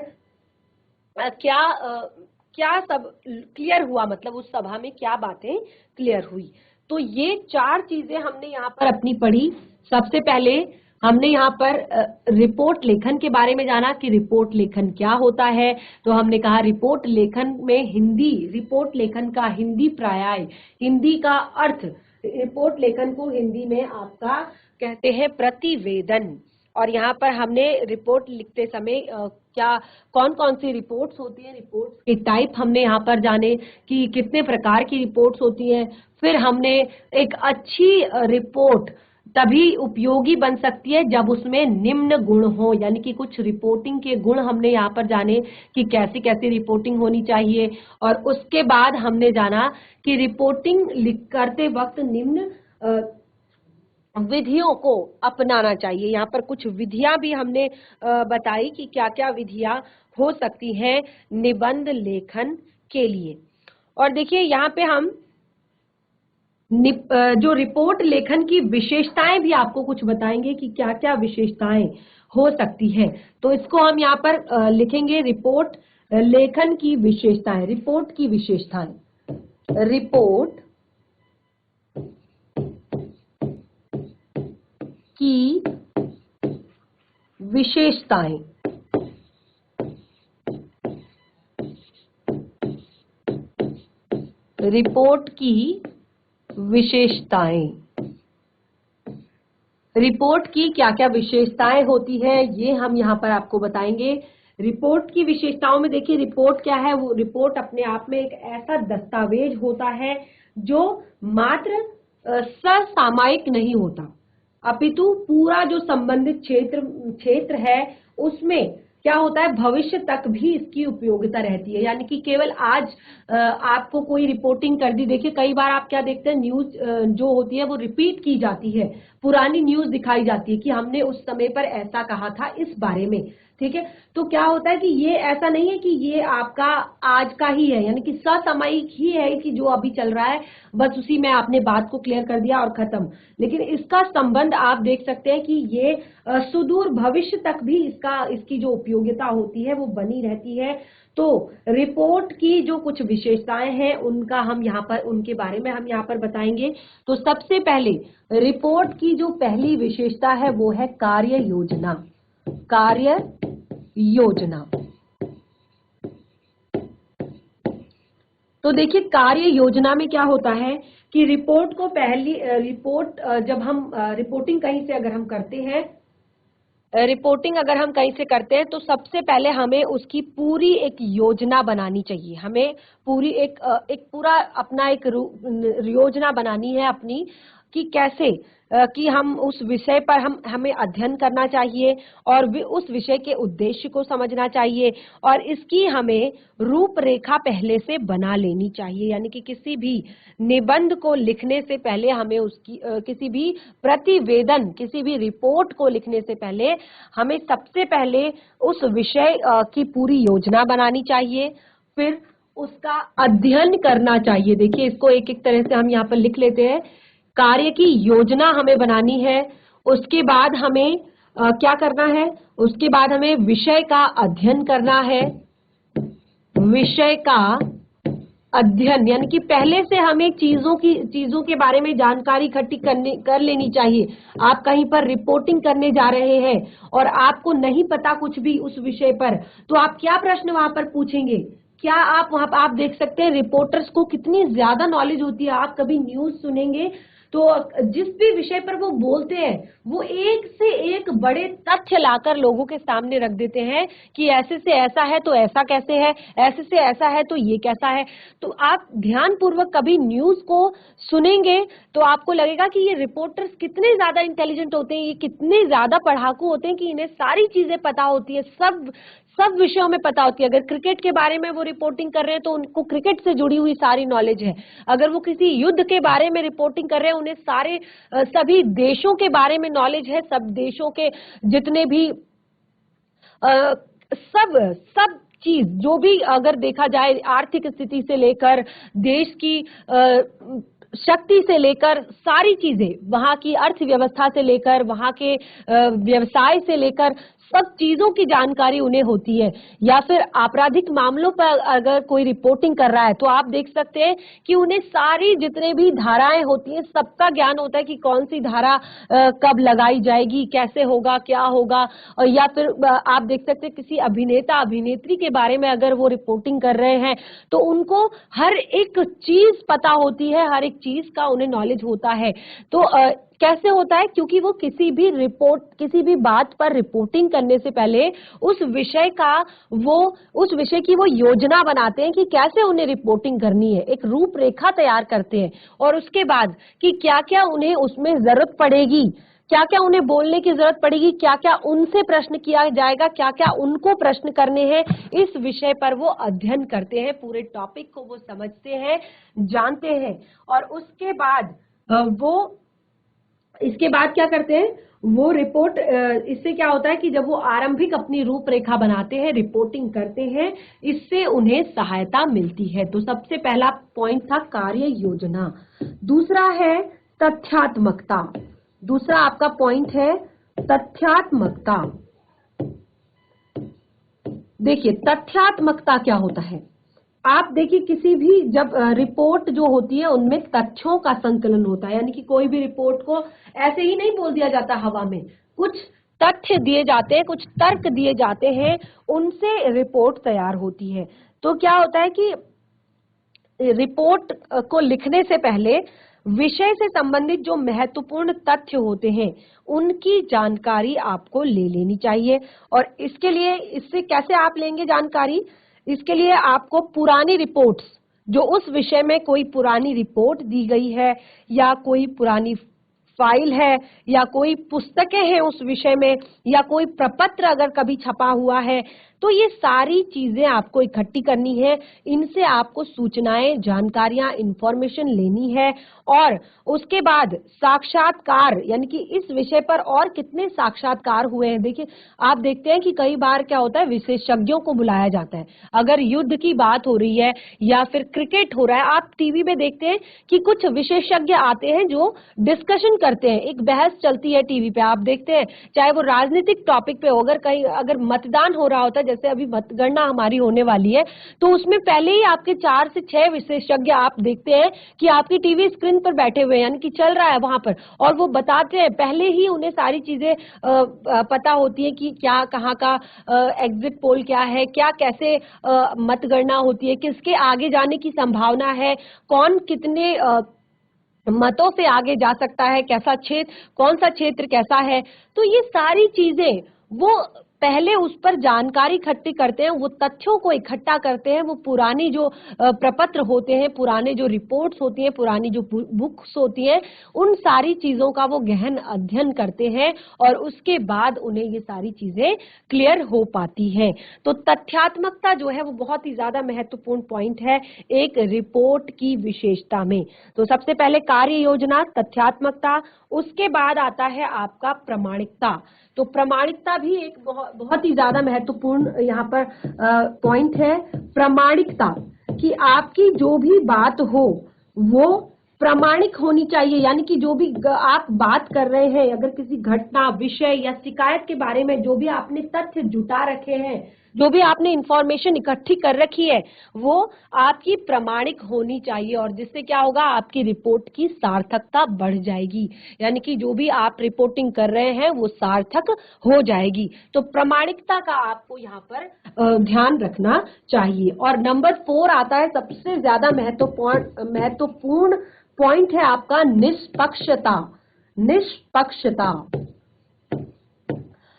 क्या सब क्लियर हुआ, मतलब उस सभा में क्या बातें क्लियर हुई। तो ये चार चीजें हमने यहाँ पर अपनी पढ़ी। सबसे पहले हमने यहाँ पर रिपोर्ट लेखन के बारे में जाना कि रिपोर्ट लेखन क्या होता है। तो हमने कहा रिपोर्ट लेखन में हिंदी, रिपोर्ट लेखन का हिंदी पर्याय, हिंदी का अर्थ, रिपोर्ट लेखन को हिंदी में आपका कहते हैं प्रतिवेदन। और यहाँ पर हमने रिपोर्ट लिखते समय क्या कौन कौन सी रिपोर्ट्स होती हैं, रिपोर्ट्स के टाइप हमने यहाँ पर जाने कि कितने प्रकार की रिपोर्ट्स होती हैं। फिर हमने एक अच्छी रिपोर्ट तभी उपयोगी बन सकती है जब उसमें निम्न गुण हो, यानी कि कुछ रिपोर्टिंग के गुण हमने यहाँ पर जाने कि कैसी कैसी रिपोर्टिंग होनी चाहिए। और उसके बाद हमने जाना कि रिपोर्टिंग करते वक्त निम्न विधियों को अपनाना चाहिए। यहाँ पर कुछ विधियां भी हमने बताई कि क्या क्या विधियां हो सकती हैं निबंध लेखन के लिए। और देखिए यहाँ पे हम जो रिपोर्ट लेखन की विशेषताएं भी आपको कुछ बताएंगे कि क्या क्या विशेषताएं हो सकती है। तो इसको हम यहाँ पर लिखेंगे, रिपोर्ट लेखन की विशेषताएं, रिपोर्ट की विशेषताएं, रिपोर्ट की विशेषताएं। रिपोर्ट की विशेषताएं, रिपोर्ट की क्या क्या विशेषताएं होती है ये हम यहाँ पर आपको बताएंगे। रिपोर्ट की विशेषताओं में देखिए, रिपोर्ट क्या है, वो रिपोर्ट अपने आप में एक ऐसा दस्तावेज होता है जो मात्र ससामयिक नहीं होता, अपितु पूरा जो संबंधित क्षेत्र है उसमें क्या होता है, भविष्य तक भी इसकी उपयोगिता रहती है। यानी कि केवल आज आपको कोई रिपोर्टिंग कर दी, देखिए कई बार आप क्या देखते हैं, न्यूज जो होती है वो रिपीट की जाती है, पुरानी न्यूज दिखाई जाती है कि हमने उस समय पर ऐसा कहा था इस बारे में, ठीक है। तो क्या होता है कि ये ऐसा नहीं है कि ये आपका आज का ही है, यानी कि ससामयिक ही है कि जो अभी चल रहा है बस उसी में आपने बात को क्लियर कर दिया और खत्म। लेकिन इसका संबंध आप देख सकते हैं कि ये सुदूर भविष्य तक भी इसकी जो उपयोगिता होती है वो बनी रहती है। तो रिपोर्ट की जो कुछ विशेषताएं हैं उनके बारे में हम यहाँ पर बताएंगे। तो सबसे पहले रिपोर्ट की जो पहली विशेषता है वो है कार्य योजना। कार्य योजना। तो देखिए कार्य योजना में क्या होता है कि जब हम रिपोर्टिंग कहीं से अगर हम करते हैं तो सबसे पहले हमें उसकी पूरी एक योजना बनानी चाहिए। हमें पूरी एक पूरा अपना एक योजना बनानी है अपनी, कि कैसे कि हम उस विषय पर हमें अध्ययन करना चाहिए और उस विषय के उद्देश्य को समझना चाहिए और इसकी हमें रूपरेखा पहले से बना लेनी चाहिए। यानी कि किसी भी निबंध को लिखने से पहले हमें उसकी किसी भी प्रतिवेदन, किसी भी रिपोर्ट को लिखने से पहले हमें सबसे पहले उस विषय की पूरी योजना बनानी चाहिए, फिर उसका अध्ययन करना चाहिए। देखिए इसको एक एक तरह से हम यहाँ पर लिख लेते हैं। कार्य की योजना हमें बनानी है, उसके बाद हमें क्या करना है, उसके बाद हमें विषय का अध्ययन करना है। विषय का अध्ययन यानी कि पहले से हमें चीजों के बारे में जानकारी इकट्ठी कर लेनी चाहिए। आप कहीं पर रिपोर्टिंग करने जा रहे हैं और आपको नहीं पता कुछ भी उस विषय पर, तो आप क्या प्रश्न वहां पर पूछेंगे? क्या आप वहां पर आप देख सकते हैं रिपोर्टर्स को कितनी ज्यादा नॉलेज होती है। आप कभी न्यूज सुनेंगे तो जिस भी विषय पर वो बोलते हैं वो एक से एक बड़े तथ्य लाकर लोगों के सामने रख देते हैं कि ऐसे से ऐसा है तो ऐसा कैसे है, ऐसे से ऐसा है तो ये कैसा है। तो आप ध्यान पूर्वक कभी न्यूज को सुनेंगे तो आपको लगेगा कि ये रिपोर्टर्स कितने ज्यादा इंटेलिजेंट होते हैं, ये कितने ज्यादा पढ़ाकू होते हैं कि इन्हें सारी चीजें पता होती है, सब विषयों में पता होती है। अगर क्रिकेट के बारे में वो रिपोर्टिंग कर रहे हैं तो उनको क्रिकेट से जुड़ी हुई सारी नॉलेज है। अगर वो किसी युद्ध के बारे में रिपोर्टिंग कर रहे हैं उन्हें सभी देशों के बारे में नॉलेज है, सब देशों के जितने भी सब चीज जो भी अगर देखा जाए आर्थिक स्थिति से लेकर देश की शक्ति से लेकर सारी चीजें, वहां की अर्थव्यवस्था से लेकर वहां के व्यवसाय से लेकर सब चीजों की जानकारी उन्हें होती है। या फिर आपराधिक मामलों पर अगर कोई रिपोर्टिंग कर रहा है तो आप देख सकते हैं कि उन्हें सारी जितने भी धाराएं होती हैं सबका ज्ञान होता है कि कौन सी धारा कब लगाई जाएगी, कैसे होगा, क्या होगा। या फिर आप देख सकते हैं किसी अभिनेता अभिनेत्री के बारे में अगर वो रिपोर्टिंग कर रहे हैं तो उनको हर एक चीज पता होती है, हर एक चीज का उन्हें नॉलेज होता है। तो कैसे होता है? क्योंकि वो किसी भी बात पर रिपोर्टिंग करने से पहले उस विषय की वो योजना बनाते हैं कि कैसे उन्हें रिपोर्टिंग करनी है, एक रूपरेखा तैयार करते हैं और उसके बाद कि क्या क्या उन्हें उसमें जरूरत पड़ेगी, क्या क्या उन्हें बोलने की जरूरत पड़ेगी, क्या क्या उनसे प्रश्न किया जाएगा, क्या क्या उनको प्रश्न करने हैं, इस विषय पर वो अध्ययन करते हैं, पूरे टॉपिक को वो समझते हैं, जानते हैं। और उसके बाद इसके बाद क्या करते हैं वो रिपोर्ट, इससे क्या होता है कि जब वो आरंभिक अपनी रूपरेखा बनाते हैं, रिपोर्टिंग करते हैं, इससे उन्हें सहायता मिलती है। तो सबसे पहला पॉइंट था कार्य योजना। दूसरा है तथ्यात्मकता। दूसरा आपका पॉइंट है तथ्यात्मकता। देखिए तथ्यात्मकता क्या होता है? आप देखिए किसी भी जब रिपोर्ट जो होती है उनमें तथ्यों का संकलन होता है, यानी कि कोई भी रिपोर्ट को ऐसे ही नहीं बोल दिया जाता हवा में, कुछ तथ्य दिए जाते हैं, कुछ तर्क दिए जाते हैं, उनसे रिपोर्ट तैयार होती है। तो क्या होता है कि रिपोर्ट को लिखने से पहले विषय से संबंधित जो महत्वपूर्ण तथ्य होते हैं उनकी जानकारी आपको ले लेनी चाहिए। और इससे कैसे आप लेंगे जानकारी? इसके लिए आपको पुरानी रिपोर्ट्स, जो उस विषय में कोई पुरानी रिपोर्ट दी गई है या कोई पुरानी फाइल है या कोई पुस्तकें हैं उस विषय में या कोई प्रपत्र अगर कभी छपा हुआ है, तो ये सारी चीजें आपको इकट्ठी करनी है। इनसे आपको सूचनाएं, जानकारियां, इंफॉर्मेशन लेनी है और उसके बाद साक्षात्कार, यानी कि इस विषय पर और कितने साक्षात्कार हुए हैं। देखिए, आप देखते हैं कि कई बार क्या होता है, विशेषज्ञों को बुलाया जाता है। अगर युद्ध की बात हो रही है या फिर क्रिकेट हो रहा है, आप टीवी में देखते हैं कि कुछ विशेषज्ञ आते हैं जो डिस्कशन करते हैं, एक बहस चलती है टीवी पे, आप देखते हैं, चाहे वो राजनीतिक टॉपिक पे हो। अगर मतदान हो रहा होता है, जैसे अभी मतगणना हमारी होने वाली है, तो उसमें पहले ही आपके 4 से 6 विशेषज्ञ आप देखते हैं कि आपकी टीवी स्क्रीन पर बैठे हुए हैं, यानी कि चल रहा है वहां पर, और वो बताते हैं, पहले ही उन्हें सारी चीजें पता होती है कि क्या, कहाँ का एग्जिट पोल क्या है, क्या कैसे मतगणना होती है, किसके आगे जाने की संभावना है, कौन कितने मतों से आगे जा सकता है, कैसा क्षेत्र, कौन सा क्षेत्र कैसा है। तो ये सारी चीजें वो पहले उस पर जानकारी इकट्ठी करते हैं, वो तथ्यों को इकट्ठा करते हैं, वो पुरानी जो प्रपत्र होते हैं, पुराने जो रिपोर्ट्स होती हैं, पुरानी जो बुक्स होती हैं, उन सारी चीजों का वो गहन अध्ययन करते हैं और उसके बाद उन्हें ये सारी चीजें क्लियर हो पाती हैं। तो तथ्यात्मकता जो है वो बहुत ही ज्यादा महत्वपूर्ण पॉइंट है एक रिपोर्ट की विशेषता में। तो सबसे पहले कार्य योजना, तथ्यात्मकता, उसके बाद आता है आपका प्रामाणिकता। तो प्रामाणिकता भी एक बहुत ही ज्यादा महत्वपूर्ण यहाँ पर पॉइंट है। प्रामाणिकता कि आपकी जो भी बात हो वो प्रामाणिक होनी चाहिए, यानी कि जो भी आप बात कर रहे हैं, अगर किसी घटना, विषय या शिकायत के बारे में जो भी आपने तथ्य जुटा रखे हैं, जो भी आपने इंफॉर्मेशन इकट्ठी कर रखी है, वो आपकी प्रामाणिक होनी चाहिए, और जिससे क्या होगा, आपकी रिपोर्ट की सार्थकता बढ़ जाएगी, यानी कि जो भी आप रिपोर्टिंग कर रहे हैं वो सार्थक हो जाएगी। तो प्रामाणिकता का आपको यहाँ पर ध्यान रखना चाहिए। और नंबर 4 आता है सबसे ज्यादा महत्वपूर्ण पॉइंट है आपका निष्पक्षता। निष्पक्षता,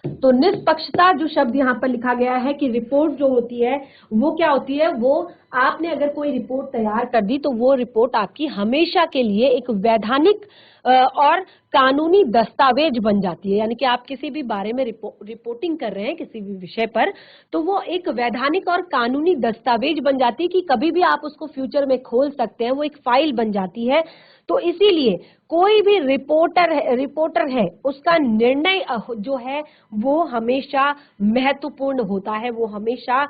तो निष्पक्षता जो शब्द यहाँ पर लिखा गया है कि रिपोर्ट जो होती है वो क्या होती है, वो आपने अगर कोई रिपोर्ट तैयार कर दी तो वो रिपोर्ट आपकी हमेशा के लिए एक वैधानिक और कानूनी दस्तावेज बन जाती है। यानी कि आप किसी भी बारे में रिपोर्टिंग कर रहे हैं किसी भी विषय पर, तो वो एक वैधानिक और कानूनी दस्तावेज बन जाती है कि कभी भी आप उसको फ्यूचर में खोल सकते हैं, वो एक फाइल बन जाती है। तो इसीलिए कोई भी रिपोर्टर है उसका निर्णय जो है वो हमेशा महत्वपूर्ण होता है, वो हमेशा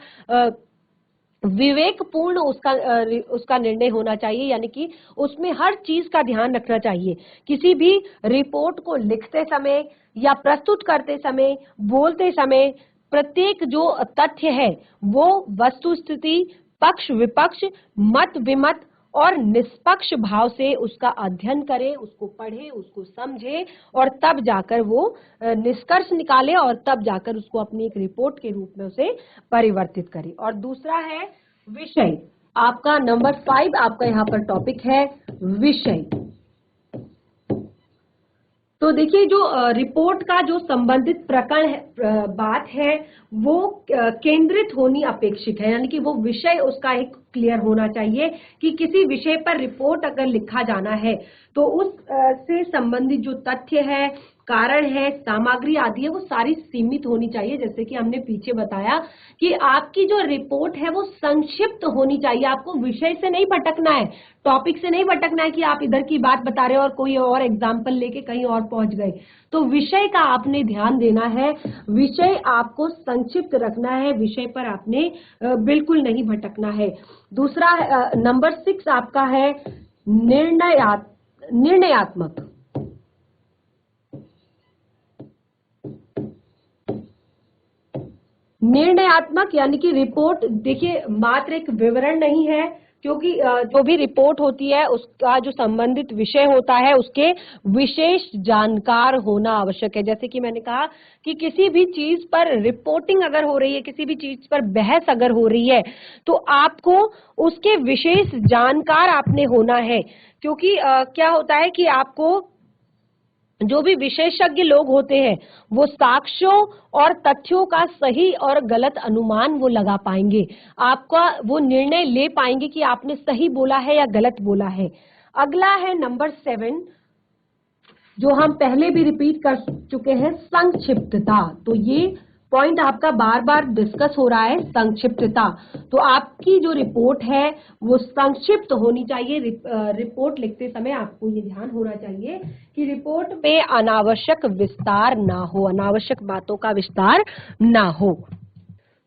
विवेकपूर्ण उसका निर्णय होना चाहिए, यानी कि उसमें हर चीज का ध्यान रखना चाहिए। किसी भी रिपोर्ट को लिखते समय या प्रस्तुत करते समय, बोलते समय, प्रत्येक जो तथ्य है वो वस्तुस्थिति, पक्ष विपक्ष, मत विमत और निष्पक्ष भाव से उसका अध्ययन करें, उसको पढ़ें, उसको समझें और तब जाकर वो निष्कर्ष निकालें और तब जाकर उसको अपनी एक रिपोर्ट के रूप में उसे परिवर्तित करें। और दूसरा है विषय। आपका नंबर 5 आपका यहाँ पर टॉपिक है विषय। तो देखिए, जो रिपोर्ट का जो संबंधित प्रकरण बात है वो केंद्रित होनी अपेक्षित है, यानी कि वो विषय उसका एक क्लियर होना चाहिए कि किसी विषय पर रिपोर्ट अगर लिखा जाना है तो उस से संबंधित जो तथ्य है, कारण है, सामग्री आदि है, वो सारी सीमित होनी चाहिए। जैसे कि हमने पीछे बताया कि आपकी जो रिपोर्ट है वो संक्षिप्त होनी चाहिए, आपको विषय से नहीं भटकना है, टॉपिक से नहीं भटकना है कि आप इधर की बात बता रहे हो और कोई और एग्जाम्पल लेके कहीं और पहुंच गए। तो विषय का आपने ध्यान देना है, विषय आपको संक्षिप्त रखना है, विषय पर आपने बिल्कुल नहीं भटकना है। दूसरा नंबर 6 आपका है निर्णयात्मक। निर्णयात्मक यानी कि रिपोर्ट, देखिए, मात्र एक विवरण नहीं है, क्योंकि जो भी रिपोर्ट होती है उसका जो संबंधित विषय होता है उसके विशेष जानकार होना आवश्यक है। जैसे कि मैंने कहा कि किसी भी चीज पर रिपोर्टिंग अगर हो रही है, किसी भी चीज पर बहस अगर हो रही है, तो आपको उसके विशेष जानकार आपने होना है। क्योंकि क्या होता है कि आपको जो भी विशेषज्ञ लोग होते हैं वो साक्ष्यों और तथ्यों का सही और गलत अनुमान वो लगा पाएंगे, आपका वो निर्णय ले पाएंगे कि आपने सही बोला है या गलत बोला है। अगला है नंबर 7, जो हम पहले भी रिपीट कर चुके हैं, संक्षिप्तता। तो ये पॉइंट आपका बार बार डिस्कस हो रहा है, संक्षिप्तता। तो आपकी जो रिपोर्ट है वो संक्षिप्त होनी चाहिए। रिपोर्ट लिखते समय आपको ये ध्यान होना चाहिए कि रिपोर्ट में अनावश्यक विस्तार ना हो, अनावश्यक बातों का विस्तार ना हो।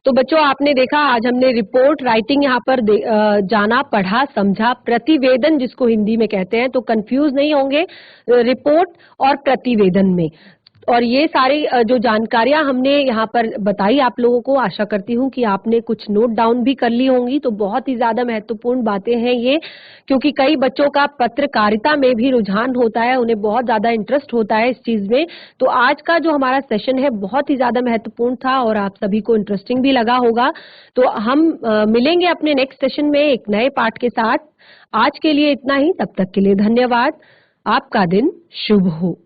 तो बच्चों, आपने देखा आज हमने रिपोर्ट राइटिंग यहाँ पर जाना, पढ़ा, समझा, प्रतिवेदन जिसको हिंदी में कहते हैं। तो कंफ्यूज नहीं होंगे रिपोर्ट और प्रतिवेदन में। और ये सारी जो जानकारियां हमने यहाँ पर बताई आप लोगों को, आशा करती हूँ कि आपने कुछ नोट डाउन भी कर ली होंगी। तो बहुत ही ज्यादा महत्वपूर्ण बातें हैं ये, क्योंकि कई बच्चों का पत्रकारिता में भी रुझान होता है, उन्हें बहुत ज्यादा इंटरेस्ट होता है इस चीज में। तो आज का जो हमारा सेशन है बहुत ही ज्यादा महत्वपूर्ण था और आप सभी को इंटरेस्टिंग भी लगा होगा। तो हम मिलेंगे अपने नेक्स्ट सेशन में एक नए पाठ के साथ। आज के लिए इतना ही, तब तक के लिए धन्यवाद। आपका दिन शुभ हो।